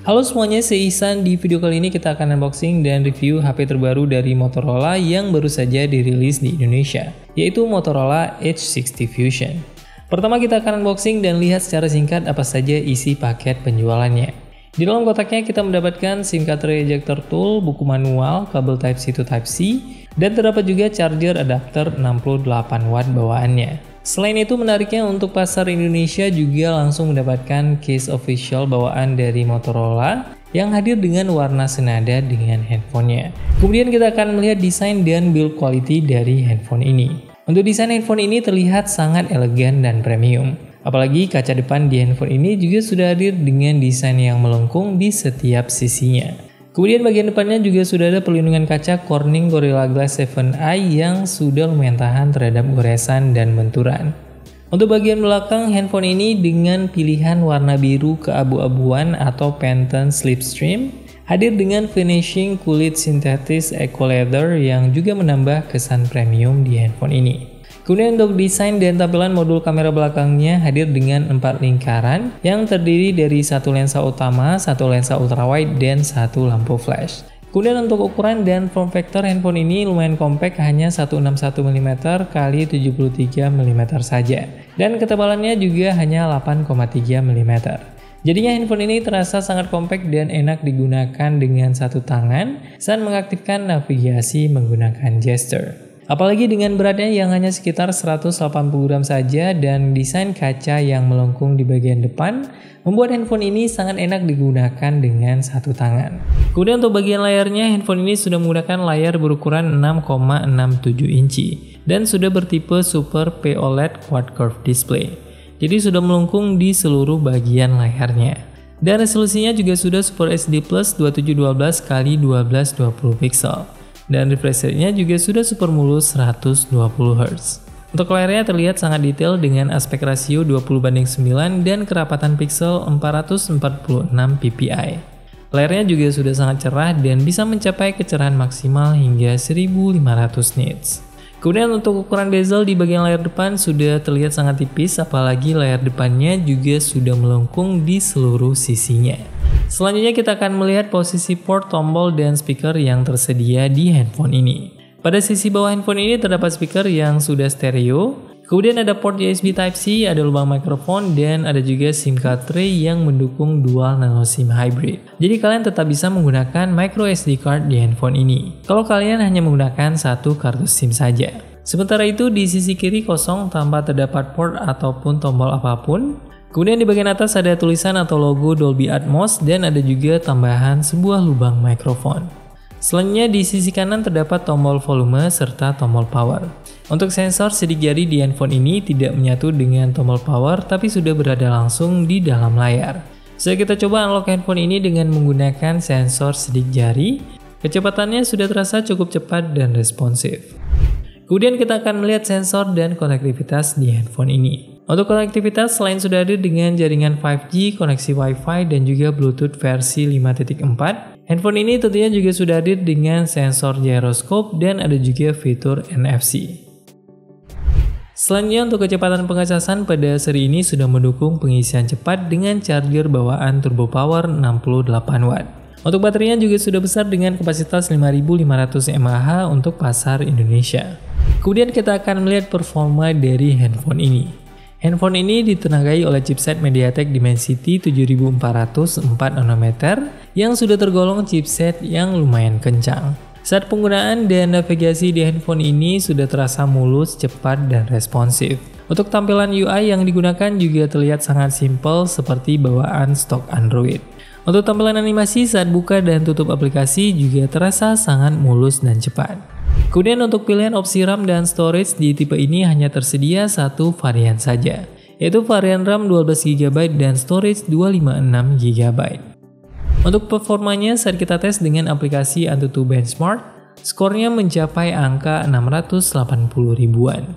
Halo semuanya, saya Ihsan. Di video kali ini kita akan unboxing dan review HP terbaru dari Motorola yang baru saja dirilis di Indonesia, yaitu Motorola Edge 60 Fusion. Pertama kita akan unboxing dan lihat secara singkat apa saja isi paket penjualannya. Di dalam kotaknya kita mendapatkan SIM card ejector tool, buku manual, kabel Type-C to Type-C, dan terdapat juga charger adapter 68 watt bawaannya. Selain itu menariknya untuk pasar Indonesia juga langsung mendapatkan case official bawaan dari Motorola yang hadir dengan warna senada dengan handphonenya. Kemudian kita akan melihat desain dan build quality dari handphone ini. Untuk desain handphone ini terlihat sangat elegan dan premium. Apalagi kaca depan di handphone ini juga sudah hadir dengan desain yang melengkung di setiap sisinya. Kemudian bagian depannya juga sudah ada perlindungan kaca Corning Gorilla Glass 7i yang sudah lumayan tahan terhadap goresan dan benturan. Untuk bagian belakang handphone ini dengan pilihan warna biru keabu-abuan atau Pantone Slipstream, hadir dengan finishing kulit sintetis Eco Leather yang juga menambah kesan premium di handphone ini. Kemudian untuk desain dan tampilan modul kamera belakangnya hadir dengan 4 lingkaran yang terdiri dari satu lensa utama, satu lensa ultrawide, dan satu lampu flash. Kemudian untuk ukuran dan form factor handphone ini lumayan compact, hanya 161 mm x 73 mm saja. Dan ketebalannya juga hanya 8,3 mm. Jadinya handphone ini terasa sangat compact dan enak digunakan dengan satu tangan saat mengaktifkan navigasi menggunakan gesture. Apalagi dengan beratnya yang hanya sekitar 180 gram saja dan desain kaca yang melengkung di bagian depan membuat handphone ini sangat enak digunakan dengan satu tangan. Kemudian untuk bagian layarnya, handphone ini sudah menggunakan layar berukuran 6,67 inci dan sudah bertipe Super POLED Quad Curve Display. Jadi sudah melengkung di seluruh bagian layarnya. Dan resolusinya juga sudah Super HD Plus 2712 x 1220 pixel. Dan refresh rate-nya juga sudah super mulus 120 Hz. Untuk layarnya terlihat sangat detail dengan aspek rasio 20:9 dan kerapatan pixel 446 ppi. Layarnya juga sudah sangat cerah dan bisa mencapai kecerahan maksimal hingga 1500 nits. Kemudian untuk ukuran bezel di bagian layar depan sudah terlihat sangat tipis, apalagi layar depannya juga sudah melengkung di seluruh sisinya. Selanjutnya kita akan melihat posisi port, tombol, dan speaker yang tersedia di handphone ini. Pada sisi bawah handphone ini terdapat speaker yang sudah stereo, kemudian ada port USB Type-C, ada lubang mikrofon, dan ada juga SIM card tray yang mendukung dual nano SIM hybrid. Jadi kalian tetap bisa menggunakan micro SD card di handphone ini, kalau kalian hanya menggunakan satu kartu SIM saja. Sementara itu di sisi kiri kosong tanpa terdapat port ataupun tombol apapun. Kemudian di bagian atas ada tulisan atau logo Dolby Atmos dan ada juga tambahan sebuah lubang mikrofon. Selanjutnya di sisi kanan terdapat tombol volume serta tombol power. Untuk sensor sidik jari di handphone ini tidak menyatu dengan tombol power tapi sudah berada langsung di dalam layar. Jadi kita coba unlock handphone ini dengan menggunakan sensor sidik jari. Kecepatannya sudah terasa cukup cepat dan responsif. Kemudian kita akan melihat sensor dan konektivitas di handphone ini. Untuk konektivitas selain sudah hadir dengan jaringan 5G, koneksi Wi-Fi, dan juga Bluetooth versi 5.4, handphone ini tentunya juga sudah hadir dengan sensor gyroscope dan ada juga fitur NFC. Selanjutnya untuk kecepatan pengecasan pada seri ini sudah mendukung pengisian cepat dengan charger bawaan turbo power 68 watt. Untuk baterainya juga sudah besar dengan kapasitas 5500 mAh untuk pasar Indonesia. Kemudian kita akan melihat performa dari handphone ini. Handphone ini ditenagai oleh chipset MediaTek Dimensity 7400 4nm yang sudah tergolong chipset yang lumayan kencang. Saat penggunaan dan navigasi di handphone ini sudah terasa mulus, cepat, dan responsif. Untuk tampilan UI yang digunakan juga terlihat sangat simpel seperti bawaan stok Android. Untuk tampilan animasi saat buka dan tutup aplikasi juga terasa sangat mulus dan cepat. Kemudian untuk pilihan opsi RAM dan storage di tipe ini hanya tersedia satu varian saja, yaitu varian RAM 12GB dan storage 256GB. Untuk performanya saat kita tes dengan aplikasi AnTuTu Benchmark, skornya mencapai angka 680 ribuan.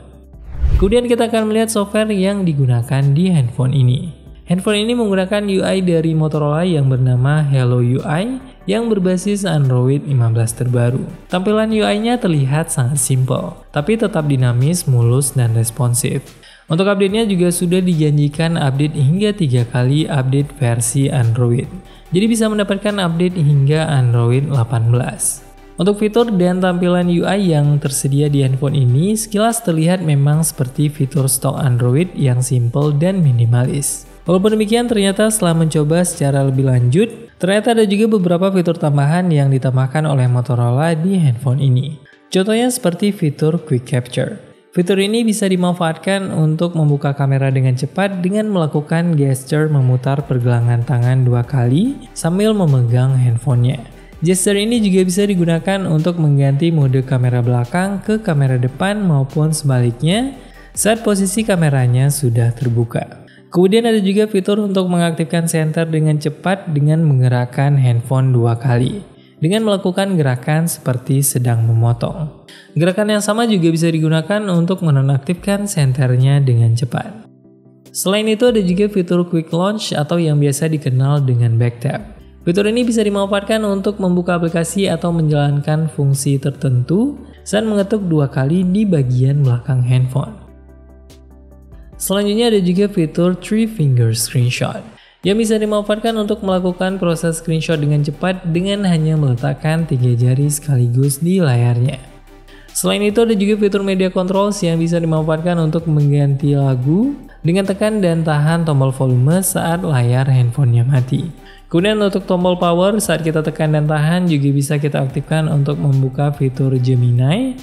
Kemudian kita akan melihat software yang digunakan di handphone ini. Handphone ini menggunakan UI dari Motorola yang bernama Hello UI yang berbasis Android 15 terbaru. Tampilan UI-nya terlihat sangat simpel, tapi tetap dinamis, mulus, dan responsif. Untuk update-nya juga sudah dijanjikan update hingga 3 kali update versi Android. Jadi bisa mendapatkan update hingga Android 18. Untuk fitur dan tampilan UI yang tersedia di handphone ini, sekilas terlihat memang seperti fitur stok Android yang simple dan minimalis. Walaupun demikian, ternyata setelah mencoba secara lebih lanjut, ternyata ada juga beberapa fitur tambahan yang ditambahkan oleh Motorola di handphone ini. Contohnya seperti fitur Quick Capture. Fitur ini bisa dimanfaatkan untuk membuka kamera dengan cepat dengan melakukan gesture memutar pergelangan tangan 2 kali sambil memegang handphonenya. Gesture ini juga bisa digunakan untuk mengganti mode kamera belakang ke kamera depan maupun sebaliknya saat posisi kameranya sudah terbuka. Kemudian ada juga fitur untuk mengaktifkan senter dengan cepat dengan menggerakkan handphone 2 kali dengan melakukan gerakan seperti sedang memotong. Gerakan yang sama juga bisa digunakan untuk menonaktifkan senternya dengan cepat. Selain itu ada juga fitur Quick Launch atau yang biasa dikenal dengan Backtap. Fitur ini bisa dimanfaatkan untuk membuka aplikasi atau menjalankan fungsi tertentu saat mengetuk 2 kali di bagian belakang handphone. Selanjutnya ada juga fitur 3 Finger Screenshot yang bisa dimanfaatkan untuk melakukan proses screenshot dengan cepat dengan hanya meletakkan 3 jari sekaligus di layarnya. Selain itu ada juga fitur Media Controls yang bisa dimanfaatkan untuk mengganti lagu dengan tekan dan tahan tombol volume saat layar handphonenya mati. Kemudian untuk tombol power saat kita tekan dan tahan juga bisa kita aktifkan untuk membuka fitur Gemini.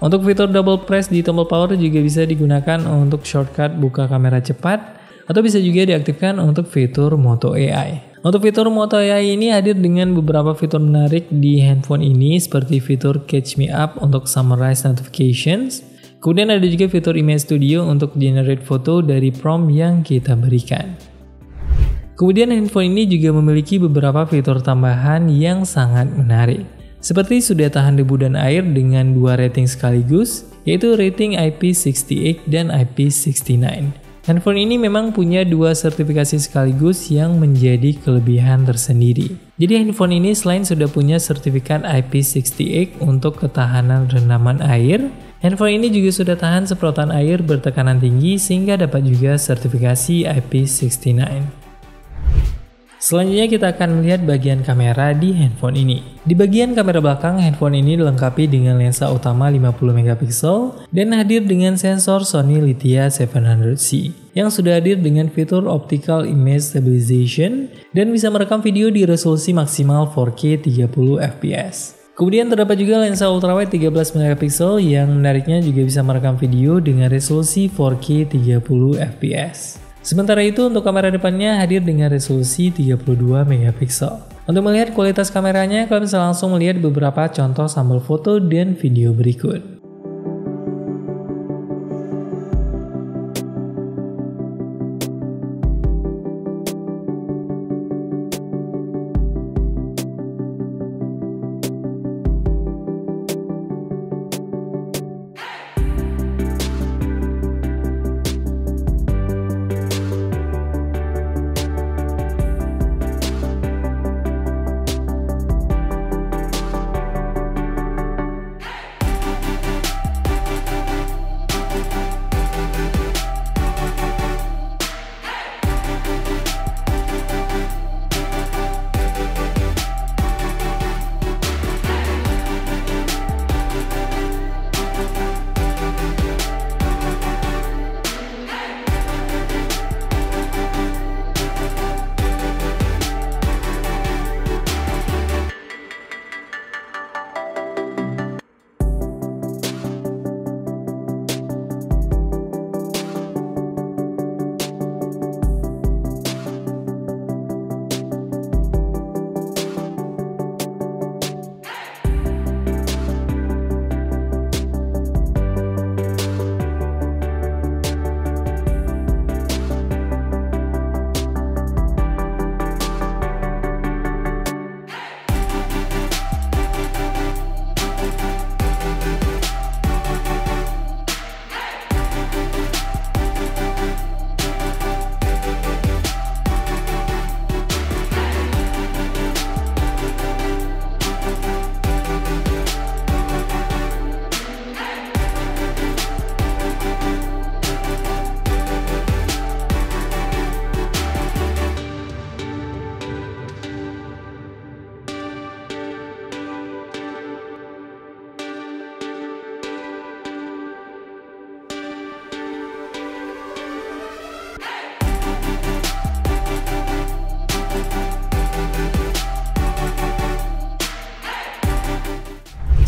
Untuk fitur double press di tombol power juga bisa digunakan untuk shortcut buka kamera cepat atau bisa juga diaktifkan untuk fitur Moto AI. Untuk fitur Moto AI ini hadir dengan beberapa fitur menarik di handphone ini seperti fitur Catch Me Up untuk summarize notifications. Kemudian ada juga fitur Image Studio untuk generate foto dari prompt yang kita berikan. Kemudian handphone ini juga memiliki beberapa fitur tambahan yang sangat menarik. Seperti sudah tahan debu dan air dengan 2 rating sekaligus, yaitu rating IP68 dan IP69. Handphone ini memang punya 2 sertifikasi sekaligus yang menjadi kelebihan tersendiri. Jadi handphone ini selain sudah punya sertifikat IP68 untuk ketahanan rendaman air, handphone ini juga sudah tahan semprotan air bertekanan tinggi sehingga dapat juga sertifikasi IP69. Selanjutnya kita akan melihat bagian kamera di handphone ini. Di bagian kamera belakang, handphone ini dilengkapi dengan lensa utama 50 MP dan hadir dengan sensor Sony Lithia 700C yang sudah hadir dengan fitur Optical Image Stabilization dan bisa merekam video di resolusi maksimal 4K 30 fps. Kemudian terdapat juga lensa ultrawide 13 MP yang menariknya juga bisa merekam video dengan resolusi 4K 30 fps. Sementara itu untuk kamera depannya hadir dengan resolusi 32 MP. Untuk melihat kualitas kameranya, kalian bisa langsung melihat beberapa contoh sampel foto dan video berikut.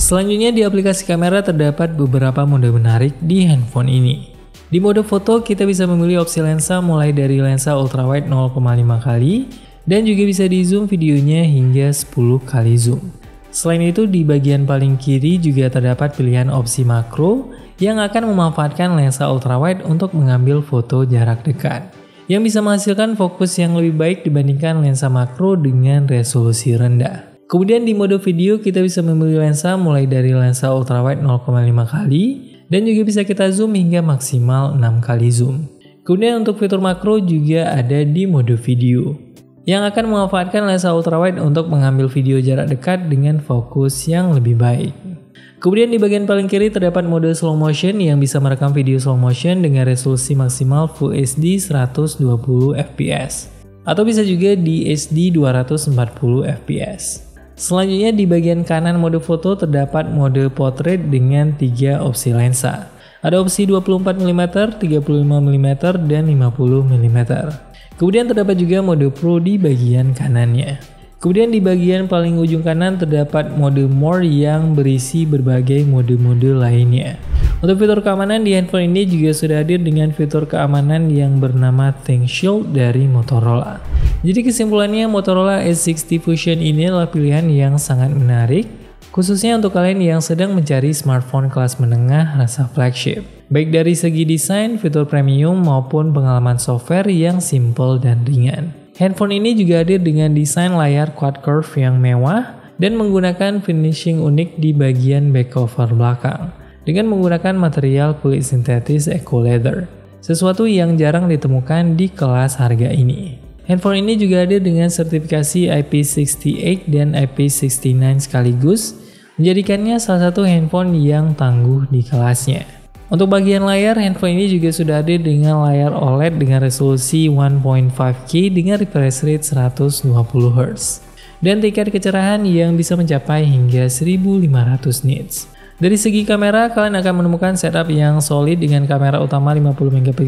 Selanjutnya di aplikasi kamera terdapat beberapa mode menarik di handphone ini. Di mode foto kita bisa memilih opsi lensa mulai dari lensa ultrawide 0,5 kali dan juga bisa di zoom videonya hingga 10 kali zoom. Selain itu di bagian paling kiri juga terdapat pilihan opsi makro yang akan memanfaatkan lensa ultrawide untuk mengambil foto jarak dekat, yang bisa menghasilkan fokus yang lebih baik dibandingkan lensa makro dengan resolusi rendah. Kemudian di mode video kita bisa memilih lensa mulai dari lensa ultrawide 0,5 kali dan juga bisa kita zoom hingga maksimal 6 kali zoom. Kemudian untuk fitur makro juga ada di mode video, yang akan memanfaatkan lensa ultrawide untuk mengambil video jarak dekat dengan fokus yang lebih baik. Kemudian di bagian paling kiri terdapat mode slow motion yang bisa merekam video slow motion dengan resolusi maksimal Full HD 120 fps atau bisa juga di HD 240 fps. Selanjutnya di bagian kanan mode foto terdapat mode portrait dengan 3 opsi lensa. Ada opsi 24mm, 35mm, dan 50mm. Kemudian terdapat juga mode Pro di bagian kanannya. Kemudian di bagian paling ujung kanan terdapat mode More yang berisi berbagai mode-mode lainnya. Untuk fitur keamanan di handphone ini juga sudah hadir dengan fitur keamanan yang bernama ThinkShield dari Motorola. Jadi kesimpulannya Motorola S60 Fusion ini adalah pilihan yang sangat menarik, khususnya untuk kalian yang sedang mencari smartphone kelas menengah rasa flagship. Baik dari segi desain, fitur premium maupun pengalaman software yang simple dan ringan. Handphone ini juga hadir dengan desain layar quad curve yang mewah dan menggunakan finishing unik di bagian back cover belakang dengan menggunakan material kulit sintetis Eco Leather, sesuatu yang jarang ditemukan di kelas harga ini. Handphone ini juga hadir dengan sertifikasi IP68 dan IP69 sekaligus, menjadikannya salah satu handphone yang tangguh di kelasnya. Untuk bagian layar, handphone ini juga sudah hadir dengan layar OLED dengan resolusi 1.5K dengan refresh rate 120Hz dan tingkat kecerahan yang bisa mencapai hingga 1500 nits. Dari segi kamera, kalian akan menemukan setup yang solid dengan kamera utama 50MP.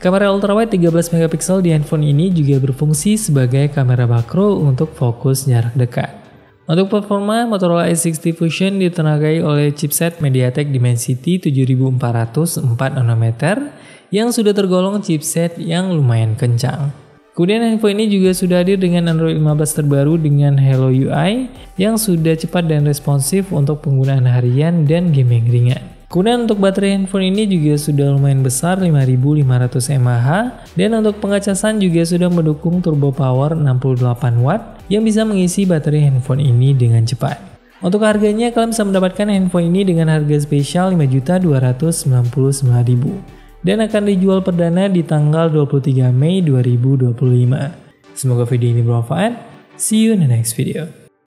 Kamera ultrawide 13MP di handphone ini juga berfungsi sebagai kamera makro untuk fokus jarak dekat. Untuk performa, Motorola S60 Fusion ditenagai oleh chipset MediaTek Dimensity 7404nm yang sudah tergolong chipset yang lumayan kencang. Kemudian handphone ini juga sudah hadir dengan Android 15 terbaru dengan Hello UI yang sudah cepat dan responsif untuk penggunaan harian dan gaming ringan. Kemudian untuk baterai handphone ini juga sudah lumayan besar 5500 mAh dan untuk pengecasan juga sudah mendukung turbo power 68W yang bisa mengisi baterai handphone ini dengan cepat. Untuk harganya kalian bisa mendapatkan handphone ini dengan harga spesial Rp5.299.000 dan akan dijual perdana di tanggal 23 Mei 2025. Semoga video ini bermanfaat. See you in the next video.